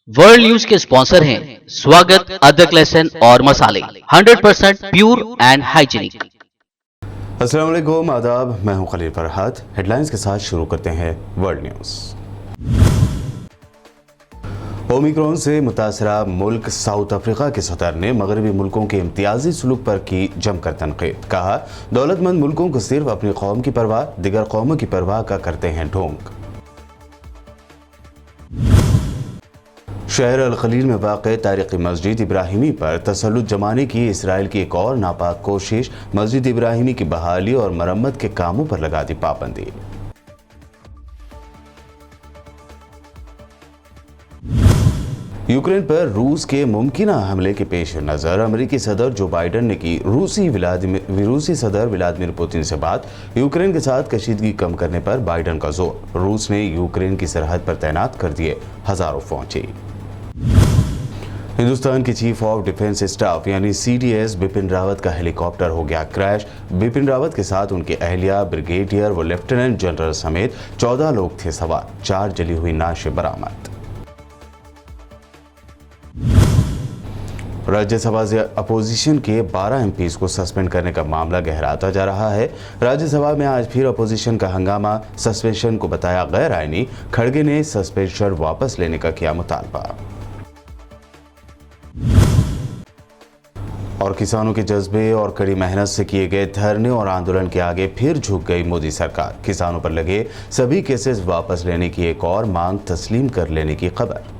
World news के sponsor हैं स्वागत, अदरक, लहसुन और मसाले 100% प्योर एंड हाइजीनिक। अस्सलाम वालेकुम, आदाब। मैं हूं खलील फरहाद। हेडलाइंस के साथ शुरू करते हैं वर्ल्ड न्यूज़। ओमिक्रॉन से मुतासरा मुल्क साउथ अफ्रीका के सदर ने मगरबी मुल्कों के इम्तियाजी सलूक पर की जमकर तनकीद। कहा, दौलतमंद मुल्कों को सिर्फ अपनी कौम की परवाह, दिगर कौमों की परवाह का करते हैं ढोंग। शहर अल खलील में वाक़ तारीख़ी मस्जिद इब्राहिमी पर तसल्लुत जमाने की इसराइल की एक और नापाक कोशिश। मस्जिद इब्राहिमी की बहाली और मरम्मत के कामों पर लगा दी पाबंदी। यूक्रेन पर रूस के मुमकिन हमले के पेश नज़र अमेरिकी सदर जो बाइडन ने की रूसी सदर व्लादिमीर पुतिन से बात। यूक्रेन के साथ कशीदगी कम करने पर बाइडन का जोर। रूस ने यूक्रेन की सरहद पर तैनात कर दिए हज़ारों फौजी। हिंदुस्तान के चीफ ऑफ डिफेंस स्टाफ यानी CDS बिपिन रावत का हेलीकॉप्टर हो गया क्रैश। बिपिन रावत के साथ उनकी अहलिया, ब्रिगेडियर व लेफ्टिनेंट जनरल समेत 14 लोग थे सवार। 4 जली हुई नाशें बरामद। राज्यसभा से अपोजिशन के 12 MPs को सस्पेंड करने का मामला गहराता जा रहा है। राज्यसभा में आज फिर अपोजिशन का हंगामा। सस्पेंशन को बताया गैर आईनी। खड़गे ने सस्पेंशन वापस लेने का किया मुतालबा। और किसानों के जज्बे और कड़ी मेहनत से किए गए धरने और आंदोलन के आगे फिर झुक गई मोदी सरकार। किसानों पर लगे सभी केसेस वापस लेने की एक और मांग तस्लीम कर लेने की खबर।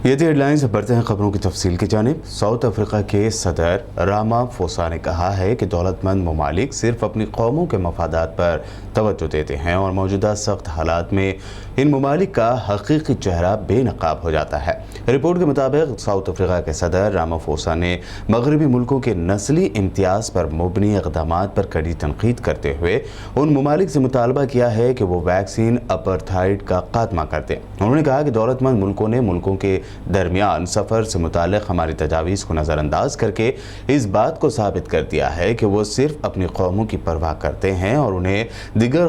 ये थी हेडलाइंस। बढ़ते हैं खबरों की तफसील की जानिब। साउथ अफ्रीका के सदर रामाफोसा ने कहा है कि दौलतमंद ममालिक सिर्फ अपनी कौमों के मफादात पर तवज्जो देते हैं और मौजूदा सख्त हालात में इन ममालिक का हकीकी चेहरा बेनकाब हो जाता है। रिपोर्ट के मुताबिक साउथ अफ्रीका के सदर रामाफोसा ने मगरबी मुल्कों के नस्ली इम्तियाज़ पर मुबनी इक़दाम पर कड़ी तनकीद करते हुए उन ममालिक से मुतालबा किया है कि वो वैक्सीन अपार्थाइड का खात्मा कर दें। उन्होंने कहा कि दौलतमंद मुल्कों ने मुल्कों के दरमियान सफ़र से मुताल्लिक़ हमारी तजावीज़ को नज़रअंदाज करके इस बात को साबित कर दिया है कि वो सिर्फ अपनी कौमों की परवाह करते हैं और उन्हें दिगर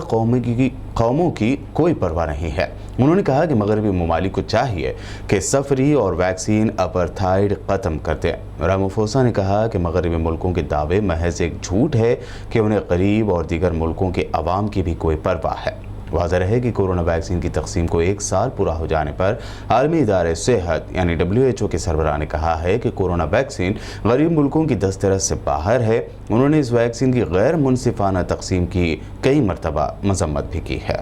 कौमों की कोई परवाह नहीं है। उन्होंने कहा कि मगरबी ममालिक को चाहिए कि सफरी और वैक्सीन अपार्थाइड ख़त्म कर दें। रामाफोसा ने कहा कि मगरबी मुल्कों के दावे महज एक झूठ है कि उन्हें गरीब और दिगर मुल्कों के अवाम की भी कोई परवाह है। वाज़ेह रहे कि कोरोना वैक्सीन की तकसीम को 1 साल पूरा हो जाने पर आलमी इदारे सेहत यानी WHO के सरबराह ने कहा है कि कोरोना वैक्सीन गरीब मुल्कों की दस्तरस से बाहर है। उन्होंने इस वैक्सीन की गैर मुनसिफाना तकसीम की कई मरतबा मजम्मत भी की है।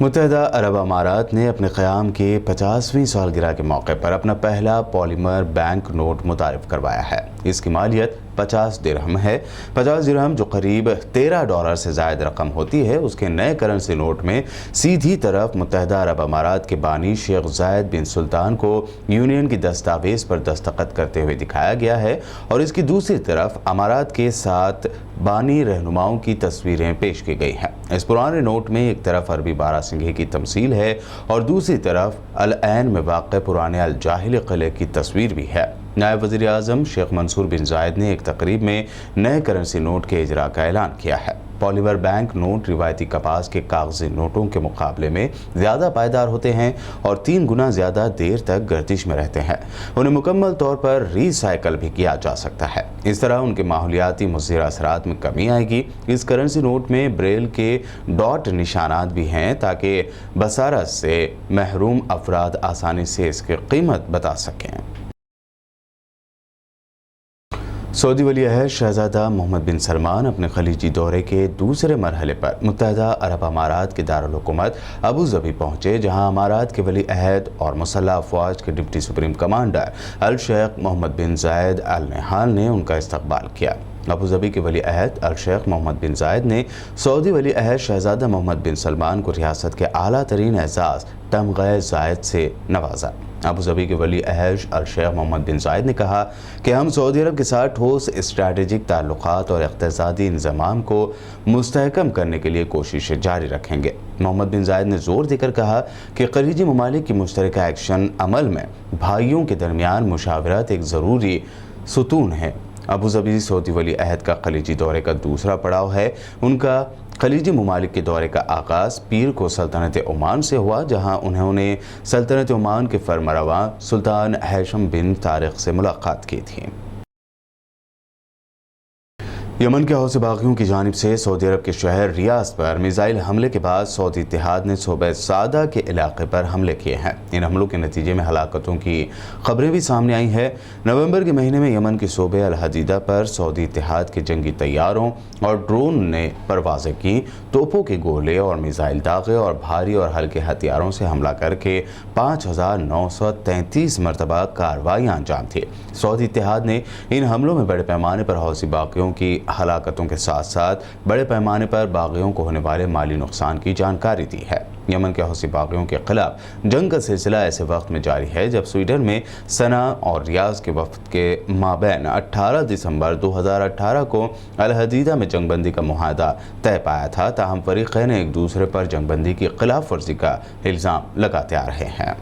मुत्तहिदा अरब अमारात ने अपने क़याम के 50वीं सालगिरह के मौके पर अपना पहला पॉलीमर बैंक नोट मुतारिफ करवाया है। इसकी मालियत 50 दिरहम है। 50 दिरहम जो करीब $13 से ज़ायद रकम होती है। उसके नए करेंसी नोट में सीधी तरफ मुत्तहिदा अरब अमारात के बानी शेख जायद बिन सुल्तान को यूनियन की दस्तावेज़ पर दस्तखत करते हुए दिखाया गया है और इसकी दूसरी तरफ अमारात के 7 बानी रहनुमाओं की तस्वीरें पेश की गई हैं। इस पुराने नोट में एक तरफ अरबी बारासिंगे की तमसील है और दूसरी तरफ अल ऐन में वाक़ पुराने अल जाहिल किले की तस्वीर भी है। नायब वज़ीर आज़म शेख मंसूर बिन जायद ने एक तकरीब में नए करेंसी नोट के इजरा का ऐलान किया है। पॉलीमर बैंक नोट रिवायती कपास के कागजी नोटों के मुकाबले में ज़्यादा पायदार होते हैं और 3 गुना ज़्यादा देर तक गर्दिश में रहते हैं। उन्हें मुकम्मल तौर पर रिसाइकल भी किया जा सकता है। इस तरह उनके माहौलियाती मुज़र असरात में कमी आएगी। इस करेंसी नोट में ब्रेल के डॉट निशानात भी हैं ताकि बसारत से महरूम अफराद आसानी से इसकी कीमत बता सकें। सऊदी वली अहद शहजादा मोहम्मद बिन सलमान अपने खलीजी दौरे के दूसरे मरहले पर मुत्तहिदा अरब अमारात के दारुल हुकूमत अबू ज़बी पहुँचे, जहाँ अमारात के वली अहद और मुसल्लह अफवाज के डिप्टी सुप्रीम कमांडर अल शेख मोहम्मद बिन जायद अल नहान ने उनका इस्तकबाल किया। अबू ज़बी के वली अहद अल शेख मोहम्मद बिन जायद ने सऊदी वली अहद शहजादा मोहम्मद बिन सलमान को रियासत के आला तरीन एजाज़ तमग़े जायद से नवाजा। अबू ज़बी के वली अहद अल शेख मोहम्मद बिन जायद ने कहा कि हम सऊदी अरब के साथ ठोस स्ट्रैटेजिक ताल्लुकात और इक़्तिसादी इंज़माम को मुस्तहकम करने के लिए कोशिशें जारी रखेंगे। मोहम्मद बिन जायद ने जोर देकर कहा कि खलीजी ममालिक की मुश्तरका एक्शन अमल में भाइयों के दरमियान मुशावरत एक ज़रूरी सुतून है। अबू ज़बी सऊदी वली अहद का खलीजी दौरे का दूसरा पड़ाव है। उनका खलीजी ममालिक के दौरे का आगाज़ पीर को सल्तनत ओमान से हुआ, जहाँ उन्होंने सल्तनत ओमान के फरमारवा सुल्तान हैशम बिन तारिक से मुलाकात की थी। यमन के हौसी बागियों की जानिब से सऊदी अरब के शहर रियाद पर मिसाइल हमले के बाद सऊदी इत्तेहाद ने सूबे सादा के इलाके पर हमले किए हैं। इन हमलों के नतीजे में हलाकतों की खबरें भी सामने आई हैं। नवंबर के महीने में यमन के सूबे अल हदीदा पर सऊदी इत्तेहाद के जंगी तैयारों और ड्रोन ने परवाज़ें की, तोपों के गोले और मिसाइल दागे और भारी और हल्के हथियारों से हमला करके 5,933 मरतबा कार्रवाइयाँ अंजाम थी। सऊदी इत्तेहाद ने इन हमलों में बड़े पैमाने पर हौसी बागियों की हलाकतों के साथ साथ बड़े पैमाने पर बागियों को होने वाले माली नुकसान की जानकारी दी है। यमन के हौसी बागियों के खिलाफ जंग का सिलसिला ऐसे वक्त में जारी है जब स्वीडन में सना और रियाज के वफद के माबैन 18 दिसंबर 2018 को अल हदीदा में जंगबंदी का मुआहदा तय पाया था। ताहम फरीक़ैन एक दूसरे पर जंगबंदी की खिलाफ वर्जी का इल्ज़ाम लगाते आ रहे हैं।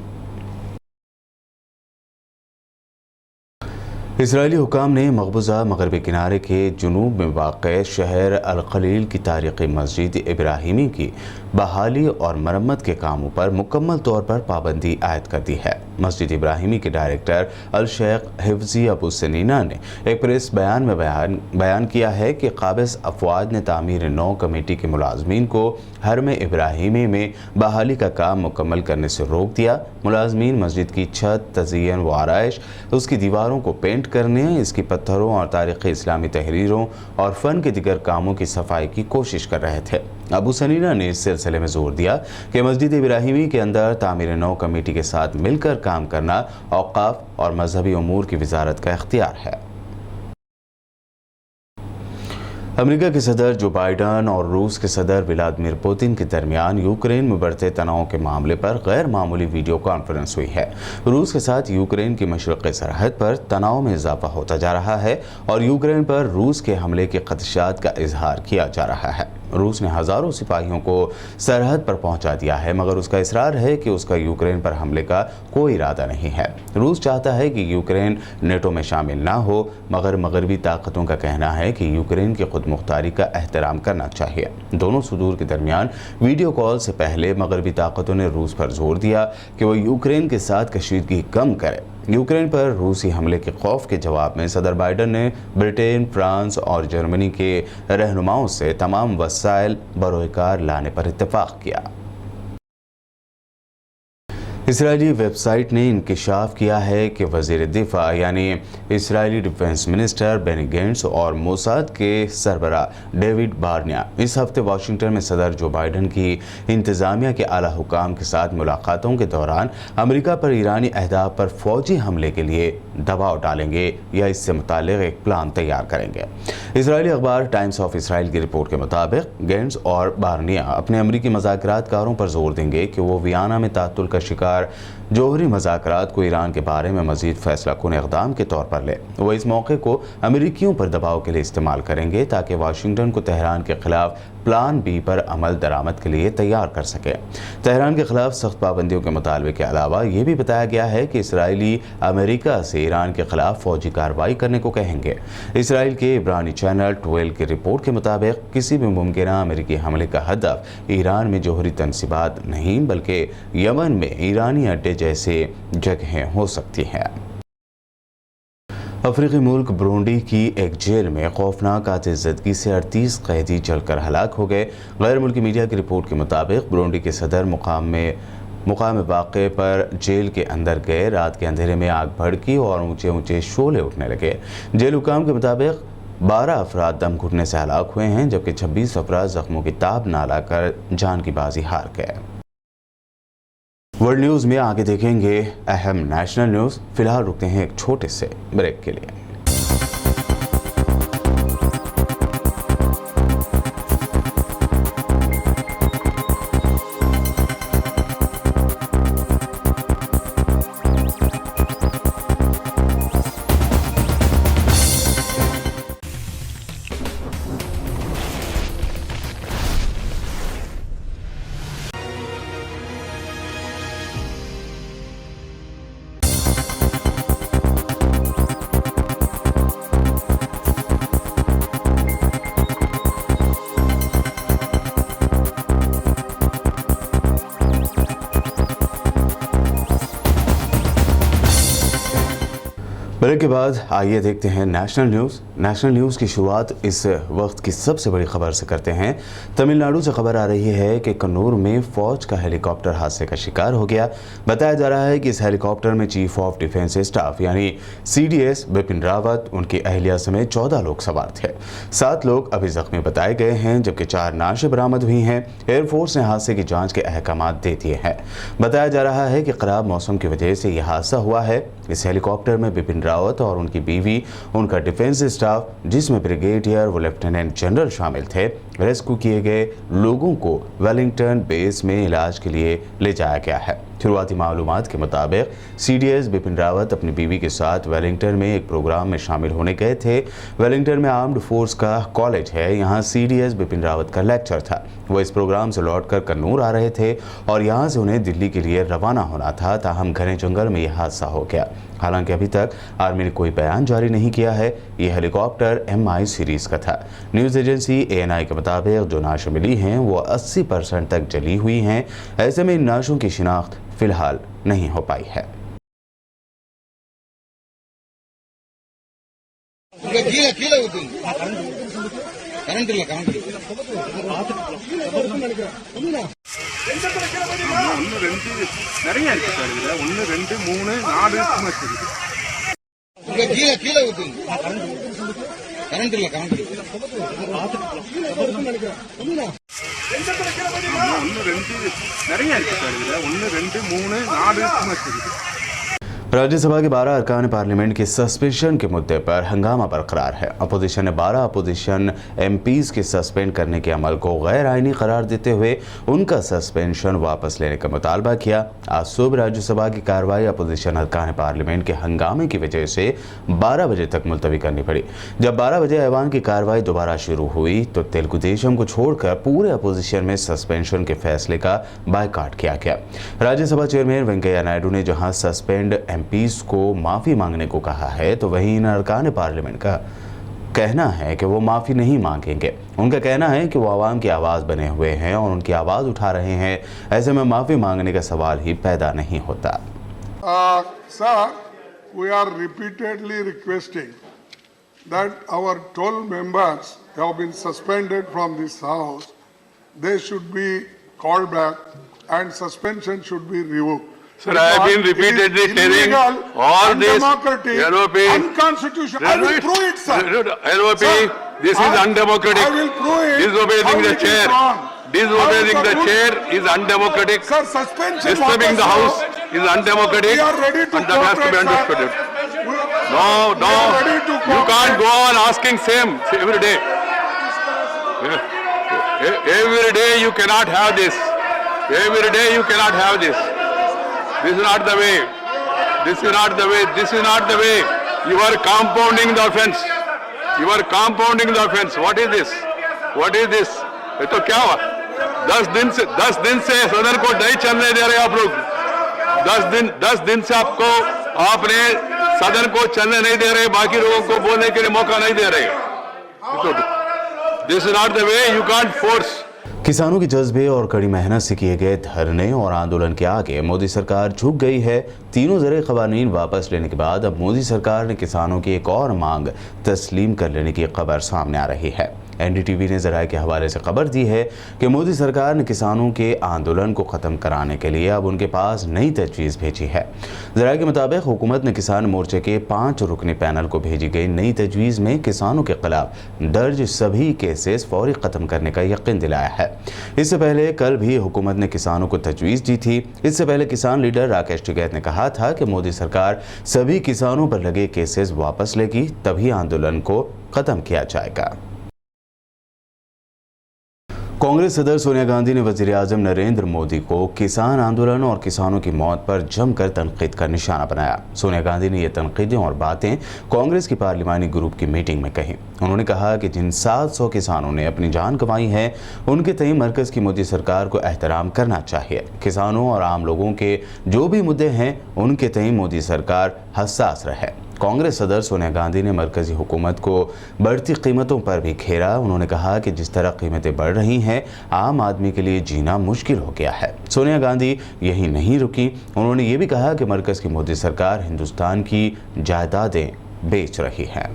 इसराइली हुकाम ने मकबूजा मगरबी किनारे के जुनूब में वाक़ शहर अल खलील की तारीख़ी मस्जिद इब्राहिमी की बहाली और मरम्मत के कामों पर मुकम्मल तौर पर पाबंदी आयद कर दी है। मस्जिद इब्राहिमी के डायरेक्टर अल शेख हिफ्जी अबू सनीना ने एक प्रेस बयान में बयान किया है कि काबिज़ अफवाज ने तामीर नौ कमेटी के मुलाजमीन को हरम इब्राहिमी में बहाली का काम मुकम्मल करने से रोक दिया। मुलाजमीन मस्जिद की छत, तज़य्युन व आराइश, उसकी दीवारों को पेंट करने, इसकी पत्थरों और तारीख़ी इस्लामी तहरीरों और फ़न के दिगर कामों की सफाई की कोशिश कर रहे थे। अबू सनीना ने इस सिलसिले में जोर दिया कि मस्जिद इब्राहिमी के अंदर तामीर नौ कमेटी के साथ मिलकर काम करना औक़ाफ़ और मजहबी उमूर की वजारत का इख्तियार है। अमेरिका के सदर जो बाइडन और रूस के सदर व्लादिमीर पुतिन के दरमियान यूक्रेन में बढ़ते तनाव के मामले पर गैर मामूली वीडियो कॉन्फ्रेंस हुई है। रूस के साथ यूक्रेन की मशरक़ी सरहद पर तनाव में इजाफा होता जा रहा है और यूक्रेन पर रूस के हमले के खदशात का इजहार किया जा रहा है। रूस ने हज़ारों सिपाहियों को सरहद पर पहुंचा दिया है, मगर उसका इसरार है कि उसका यूक्रेन पर हमले का कोई इरादा नहीं है। रूस चाहता है कि यूक्रेन नेटो में शामिल ना हो, मगर मगरबी ताकतों का कहना है कि यूक्रेन की खुद मुख्तारी का एहतराम करना चाहिए। दोनों सुदूर के दरमियान वीडियो कॉल से पहले मगरबी ताकतों ने रूस पर जोर दिया कि वह यूक्रेन के साथ कशीदगी कम करे। यूक्रेन पर रूसी हमले के खौफ के जवाब में सदर बाइडन ने ब्रिटेन, फ्रांस और जर्मनी के रहनुमाओं से तमाम वसाइल बरोकार लाने पर इत्तेफाक किया। इसराइली वेबसाइट ने इंकशाफ किया है कि वज़ीर दिफा यानी Israeli defence minister Benny Gantz और मोसाद के सरबरा डेविड बार्निया इस हफ्ते वाशिंगटन में सदर जो बाइडन की इंतज़ामिया के आला हुकाम के साथ मुलाकातों के दौरान अमेरिका पर ईरानी अहदाफ पर फौजी हमले के लिए दबाव डालेंगे या इससे मुताल्लिक़ एक प्लान तैयार करेंगे। इसराइली अखबार टाइम्स ऑफ इसराइल की रिपोर्ट के मुताबिक गेंट्स और बार्निया अपने अमरीकी मज़ाकरातकारों पर जोर देंगे कि वो वियना में तातुल का शिकार जोहरी मज़ाकरात को ईरान के बारे में मज़ीद फैसला कुन इक़दाम के तौर पर ले। वो इस मौके को अमेरिकियों पर दबाव के लिए इस्तेमाल करेंगे ताकि वाशिंगटन को तेहरान के खिलाफ प्लान बी पर अमल दरामद के लिए तैयार कर सके। तेहरान के खिलाफ सख्त पाबंदियों के मुतालबे के अलावा ये भी बताया गया है कि इसराइली अमेरिका से ईरान के खिलाफ फौजी कार्रवाई करने को कहेंगे। इसराइल के इब्रानी चैनल 12 की रिपोर्ट के मुताबिक किसी भी मुमकिन अमेरिकी हमले का हदफ ईरान में जोहरी तनसीबात नहीं बल्कि यमन में ईरानी अड्डे जैसे जगहें हो सकती हैं। अफ्रीकी मुल्क ब्रूंडी की एक जेल में खौफनाक आतिशज़दगी से 38 कैदी जलकर हलाक हो गए। गैर मुल्की मीडिया की रिपोर्ट के मुताबिक ब्रूंडी के सदर मुकाम वाक़े पर जेल के अंदर गए। रात के अंधेरे में आग भड़की और ऊंचे ऊंचे शोले उठने लगे। जेल हुकाम के मुताबिक 12 अफराद दम घुटने से हलाक हुए हैं, जबकि 26 अफराद जख्मों की ताब ना लाकर जान की बाजी हार गए। वर्ल्ड न्यूज़ में आगे देखेंगे अहम नेशनल न्यूज़। फिलहाल रुकते हैं एक छोटे से ब्रेक के लिए। ब्रेक के बाद आइए देखते हैं नेशनल न्यूज़ की शुरुआत इस वक्त की सबसे बड़ी खबर से करते हैं। तमिलनाडु से खबर आ रही है कि कन्नूर में फौज का हेलीकॉप्टर हादसे का शिकार हो गया। बताया जा रहा है कि इस हेलीकॉप्टर में चीफ ऑफ डिफेंस स्टाफ यानी CDS बिपिन रावत, उनकी अहलिया समेत 14 लोग सवार थे। 7 लोग अभी जख्मी बताए गए हैं, जबकि 4 नाशें बरामद हुई हैं। एयरफोर्स ने हादसे की जाँच के अहकाम दे दिए हैं। बताया जा रहा है कि खराब मौसम की वजह से यह हादसा हुआ है। इस हेलीकॉप्टर में बिपिन रावत और उनकी बीवी, उनका डिफेंस स्टाफ जिसमें ब्रिगेडियर व लेफ्टिनेंट जनरल शामिल थे, रेस्क्यू किए गए लोगों को वेलिंगटन बेस में इलाज के लिए ले जाया गया है। शुरुआती मालूमात के मुताबिक CDS बिपिन रावत अपनी बीवी के साथ वेलिंगटन में एक प्रोग्राम में शामिल होने गए थे। वेलिंगटन में आर्म्ड फोर्स का कॉलेज है, यहाँ CDS बिपिन रावत का लेक्चर था। वो इस प्रोग्राम से लौटकर कन्नूर आ रहे थे और यहाँ से उन्हें दिल्ली के लिए रवाना होना था, ताहम घने जंगल में यह हादसा हो गया। हालांकि अभी तक आर्मी ने कोई बयान जारी नहीं किया है। ये हेलीकॉप्टर MI सीरीज का था। न्यूज़ एजेंसी ANI के मुताबिक जो नाशें मिली हैं वो 80% तक जली हुई हैं। ऐसे में इन नाशों की शिनाख्त फिलहाल नहीं हो पाई है। राज्यसभा के 12 अरकान पार्लियामेंट के सस्पेंशन के मुद्दे पर हंगामा बरकरार है। अपोजिशन ने 12 अपोजिशन MPs के सस्पेंड करने के अमल को गैर आइनी करार देते हुए उनका सस्पेंशन वापस लेने का मुतालबा किया। आज सुबह राज्यसभा की कार्रवाई अपोजिशन अरकान पार्लियामेंट के हंगामे की वजह से 12 बजे तक मुलतवी करनी पड़ी। जब 12 बजे ऐवान की कार्रवाई दोबारा शुरू हुई तो तेलुगु देशम को छोड़कर पूरे अपोजिशन में सस्पेंशन के फैसले का बायकॉट किया गया। राज्यसभा चेयरमैन वेंकैया नायडू ने जहां सस्पेंड MPs को माफ़ी मांगने को कहा है, तो वहीं इन अरकान पार्लियामेंट का कहना है कि वो माफ़ी नहीं मांगेंगे। उनका कहना है कि वो आवाम की आवाज़ बने हुए हैं और उनकी आवाज़ उठा रहे हैं। ऐसे में माफ़ी मांगने का सवाल ही पैदा नहीं होता। Sir, we are repeatedly requesting that our 12 members have been suspended from this house. They should be called back and suspension should be revoked. Sir, I have been repeatedly telling all this LOP, unconstitutional. I will prove it, sir. LOP, this is undemocratic. I will prove it. Disobeying the chair. Disobeying the chair is undemocratic. Sir, suspension. Disturbing the house is undemocratic. We are ready to and that has to be understood. No, you can't go on asking same every day. Every day you cannot have this. Every day you cannot have this. This is not the way. This is not the way. This is not the way. You are compounding the offence. You are compounding the offence. What is this? What is this? ये तो क्या हुआ? 10 दिन से सदन को नहीं चलने दे रहे आप लोग। 10 दिन से आपने सदन को चलने नहीं दे रहे, बाकी लोगों को बोलने के लिए मौका नहीं दे रहे। This is not the way. You can't force. किसानों के जज्बे और कड़ी मेहनत से किए गए धरने और आंदोलन के आगे मोदी सरकार झुक गई है। तीनों ज़रूरी क़वानीन वापस लेने के बाद अब मोदी सरकार ने किसानों की एक और मांग तस्लीम कर लेने की खबर सामने आ रही है। NDTV ने ज़राए के हवाले से खबर दी है कि मोदी सरकार ने किसानों के आंदोलन को ख़त्म कराने के लिए अब उनके पास नई तजवीज़ भेजी है। ज़राए के मुताबिक हुकूमत ने किसान मोर्चे के 5 रुकनी पैनल को भेजी गई नई तजवीज़ में किसानों के खिलाफ दर्ज सभी केसेस फौरी ख़त्म करने का यकीन दिलाया है। इससे पहले कल भी हुकूमत ने किसानों को तजवीज़ दी थी। इससे पहले किसान लीडर राकेश टिकैत ने कहा था कि मोदी सरकार सभी किसानों पर लगे केसेस वापस लेगी, तभी आंदोलन को ख़त्म किया जाएगा। कांग्रेस सदर सोनिया गांधी ने वज़ीर आज़म नरेंद्र मोदी को किसान आंदोलन और किसानों की मौत पर जमकर तनकीद का निशाना बनाया। सोनिया गांधी ने ये तनकीदें और बातें कांग्रेस की पार्लिमानी ग्रुप की मीटिंग में कही। उन्होंने कहा कि जिन 700 किसानों ने अपनी जान गंवाई है उनके तय मरकज़ की मोदी सरकार को एहतराम करना चाहिए। किसानों और आम लोगों के जो भी मुद्दे हैं उनके तय मोदी सरकार हसास रहे। कांग्रेस सदर सोनिया गांधी ने मरकजी हुकूमत को बढ़ती कीमतों पर भी घेरा। उन्होंने कहा कि जिस तरह कीमतें बढ़ रही हैं, आम आदमी के लिए जीना मुश्किल हो गया है। सोनिया गांधी यही नहीं रुकी, उन्होंने ये भी कहा कि मरकज की मोदी सरकार हिंदुस्तान की जायदादें बेच रही है।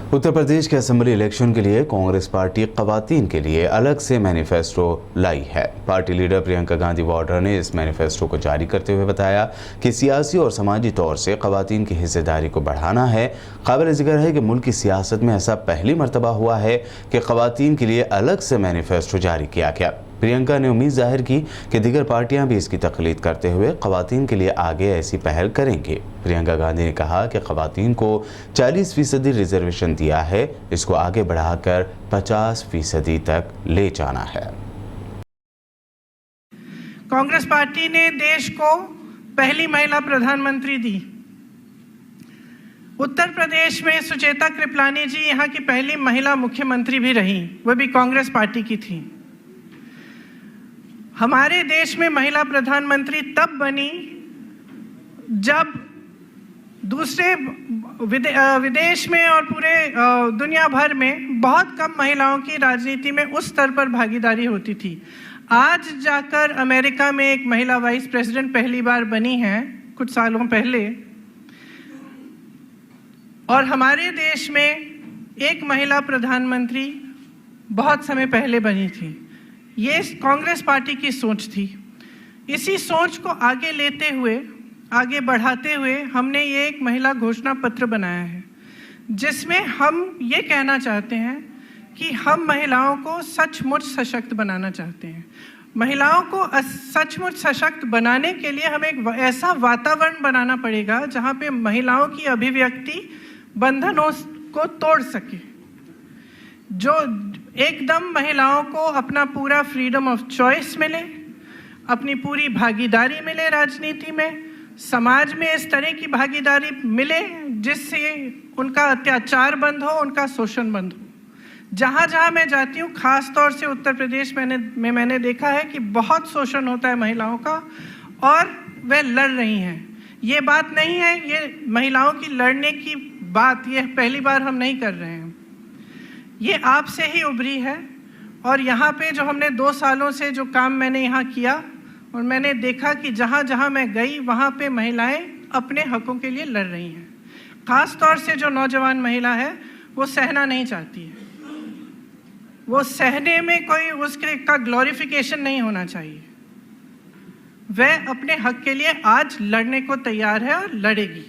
उत्तर प्रदेश के असेंबली इलेक्शन के लिए कांग्रेस पार्टी खवातीन के लिए अलग से मैनिफेस्टो लाई है। पार्टी लीडर प्रियंका गांधी वाड्रा ने इस मैनिफेस्टो को जारी करते हुए बताया कि सियासी और समाजी तौर से खवातीन की हिस्सेदारी को बढ़ाना है। काबिल जिक्र है कि मुल्क की सियासत में ऐसा पहली मरतबा हुआ है कि खवातीन के लिए अलग से मैनिफेस्टो जारी किया गया। प्रियंका ने उम्मीद जाहिर की कि दीगर पार्टियां भी इसकी तकलीद करते हुए खवातीन के लिए आगे ऐसी पहल करेंगी। प्रियंका गांधी ने कहा कि खवातीन को 40% रिजर्वेशन दिया है, इसको आगे बढ़ाकर 50% तक ले जाना है। कांग्रेस पार्टी ने देश को पहली महिला प्रधानमंत्री दी। उत्तर प्रदेश में सुचेता कृपलानी जी यहाँ की पहली महिला मुख्यमंत्री भी रही, वह भी कांग्रेस पार्टी की थी। हमारे देश में महिला प्रधानमंत्री तब बनी जब दूसरे विदेश में और पूरे दुनिया भर में बहुत कम महिलाओं की राजनीति में उस स्तर पर भागीदारी होती थी। आज जाकर अमेरिका में एक महिला वाइस प्रेसिडेंट पहली बार बनी है कुछ सालों पहले, और हमारे देश में एक महिला प्रधानमंत्री बहुत समय पहले बनी थी। ये कांग्रेस पार्टी की सोच थी। इसी सोच को आगे लेते हुए, आगे बढ़ाते हुए हमने ये एक महिला घोषणा पत्र बनाया है, जिसमें हम ये कहना चाहते हैं कि हम महिलाओं को सचमुच सशक्त बनाना चाहते हैं। महिलाओं को सचमुच सशक्त बनाने के लिए हमें एक ऐसा वातावरण बनाना पड़ेगा जहाँ पे महिलाओं की अभिव्यक्ति बंधनों को तोड़ सके, जो एकदम महिलाओं को अपना पूरा फ्रीडम ऑफ चॉइस मिले, अपनी पूरी भागीदारी मिले राजनीति में, समाज में इस तरह की भागीदारी मिले जिससे उनका अत्याचार बंद हो, उनका शोषण बंद हो। जहाँ जहाँ मैं जाती हूँ, खास तौर से उत्तर प्रदेश में मैंने देखा है कि बहुत शोषण होता है महिलाओं का, और वे लड़ रही हैं। ये बात नहीं है, ये महिलाओं की लड़ने की बात ये पहली बार हम नहीं कर रहे हैं, ये आपसे ही उभरी है। और यहाँ पे जो हमने 2 सालों से जो काम मैंने यहाँ किया, और मैंने देखा कि जहाँ जहाँ मैं गई वहाँ पे महिलाएं अपने हकों के लिए लड़ रही हैं। खास तौर से जो नौजवान महिला है वो सहना नहीं चाहती है, वो सहने में कोई उसके का ग्लोरिफिकेशन नहीं होना चाहिए। वह अपने हक के लिए आज लड़ने को तैयार है और लड़ेगी।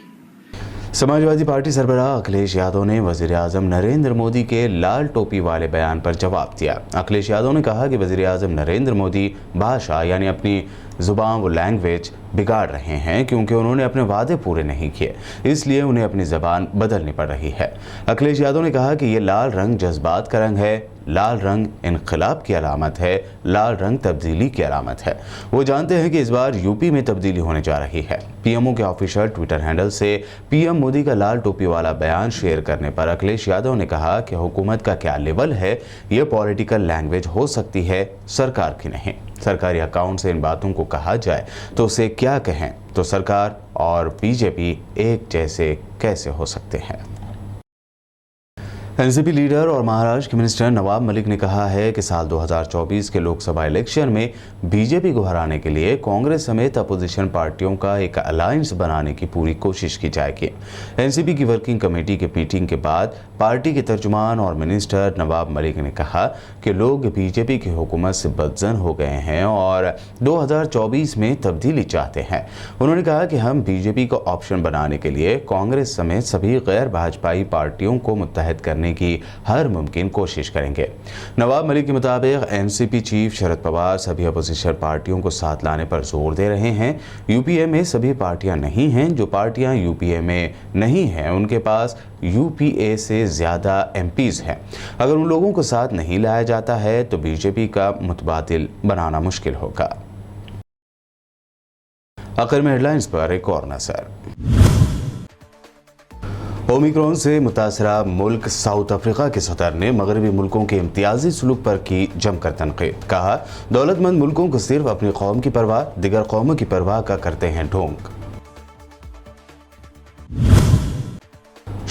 समाजवादी पार्टी सरबराह अखिलेश यादव ने वजीर आजम नरेंद्र मोदी के लाल टोपी वाले बयान पर जवाब दिया। अखिलेश यादव ने कहा कि वजीर आजम नरेंद्र मोदी भाषा यानी अपनी ज़ुबान व लैंग्वेज बिगाड़ रहे हैं, क्योंकि उन्होंने अपने वादे पूरे नहीं किए, इसलिए उन्हें अपनी ज़बान बदलनी पड़ रही है। अखिलेश यादव ने कहा कि ये लाल रंग जज्बात का रंग है, लाल रंग इनकलाब की अलामत है, लाल रंग तब्दीली की अलामत है। वो जानते हैं कि इस बार यूपी में तब्दीली होने जा रही है। पीएमओ के ऑफिशियल ट्विटर हैंडल से पीएम मोदी का लाल टोपी वाला बयान शेयर करने पर अखिलेश यादव ने कहा कि हुकूमत का क्या लेवल है, ये पॉलिटिकल लैंग्वेज हो सकती है, सरकार की नहीं। सरकारी अकाउंट से इन बातों को कहा जाए तो उसे क्या कहें, तो सरकार और बीजेपी एक जैसे कैसे हो सकते हैं। एनसीपी लीडर और महाराष्ट्र के मिनिस्टर नवाब मलिक ने कहा है कि साल 2024 के लोकसभा इलेक्शन में बीजेपी को हराने के लिए कांग्रेस समेत अपोजिशन पार्टियों का एक अलायंस बनाने की पूरी कोशिश की जाएगी। एनसीपी की वर्किंग कमेटी के मीटिंग के बाद पार्टी के तर्जुमान और मिनिस्टर नवाब मलिक ने कहा कि लोग बीजेपी की हुकूमत से बदजन हो गए हैं और 2024 में तब्दीली चाहते हैं। उन्होंने कहा कि हम बीजेपी को ऑप्शन बनाने के लिए कांग्रेस समेत सभी गैर भाजपाई पार्टियों को मुत्तहद करने की हर मुमकिन कोशिश करेंगे। नवाब मलिक के मुताबिक एनसीपी चीफ शरद पवार सभी अपोजिशन पार्टियों को साथ लाने पर जोर दे रहे हैं। यूपीए में सभी पार्टियां नहीं हैं, जो पार्टियां यूपीए में नहीं हैं उनके पास यूपीए से ज्यादा एमपीज हैं। अगर उन लोगों को साथ नहीं लाया जाता है तो बीजेपी का मुतबादिल बनाना मुश्किल होगा। आखिर में हेडलाइंस पर एक और नजर। ओमिक्रॉन से मुतासरा मुल्क साउथ अफ्रीका के सदर ने मगरबी मुल्कों के इम्तियाजी सलूक पर की जमकर तनकीद। कहा, दौलतमंद मुल्कों को सिर्फ अपनी कौम की परवाह, दिगर कौमों की परवाह का करते हैं ढोंग।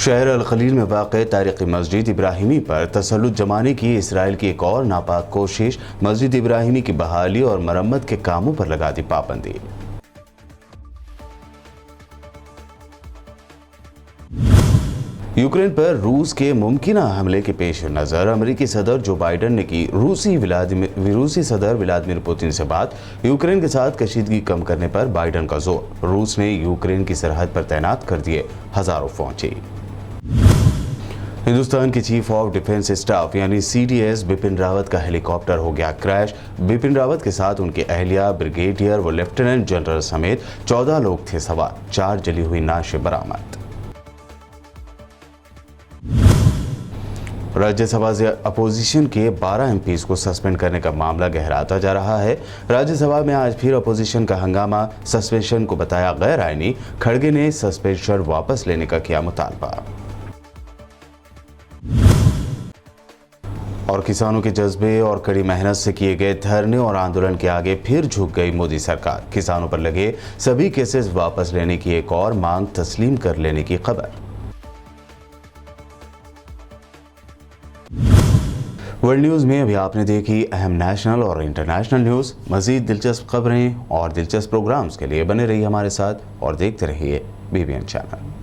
शहर अल खलील में वाक़ तारीख़ी मस्जिद इब्राहिमी पर तसल्लुत जमाने की इसराइल की एक और नापाक कोशिश, मस्जिद इब्राहिमी की बहाली और मरम्मत के कामों पर लगा दी पाबंदी। यूक्रेन पर रूस के मुमकिन हमले के पेश नज़र अमेरिकी सदर जो बाइडन ने की रूसी सदर व्लादिमीर पुतिन से बात। यूक्रेन के साथ कशीदगी कम करने पर बाइडन का जोर। रूस ने यूक्रेन की सरहद पर तैनात कर दिए हजारों फौजी। हिंदुस्तान के चीफ ऑफ डिफेंस स्टाफ यानी CDS बिपिन रावत का हेलीकॉप्टर हो गया क्रैश। बिपिन रावत के साथ उनकी अहलिया, ब्रिगेडियर व लेफ्टिनेंट जनरल समेत 14 लोग थे सवार। 4 जली हुई नाशें बरामद। राज्यसभा से अपोजिशन के 12 MPs को सस्पेंड करने का मामला गहराता जा रहा है। राज्यसभा में आज फिर अपोजिशन का हंगामा। सस्पेंशन को बताया गैर आईनी। खड़गे ने सस्पेंशन वापस लेने का किया मुतालबा। और किसानों के जज्बे और कड़ी मेहनत से किए गए धरने और आंदोलन के आगे फिर झुक गई मोदी सरकार। किसानों पर लगे सभी केसेस वापस लेने की एक और मांग तस्लीम कर लेने की खबर। वर्ल्ड न्यूज़ में अभी आपने देखी अहम नेशनल और इंटरनेशनल न्यूज़। मज़ीद दिलचस्प खबरें और दिलचस्प प्रोग्राम्स के लिए बने रहिए हमारे साथ और देखते रहिए BBN चैनल।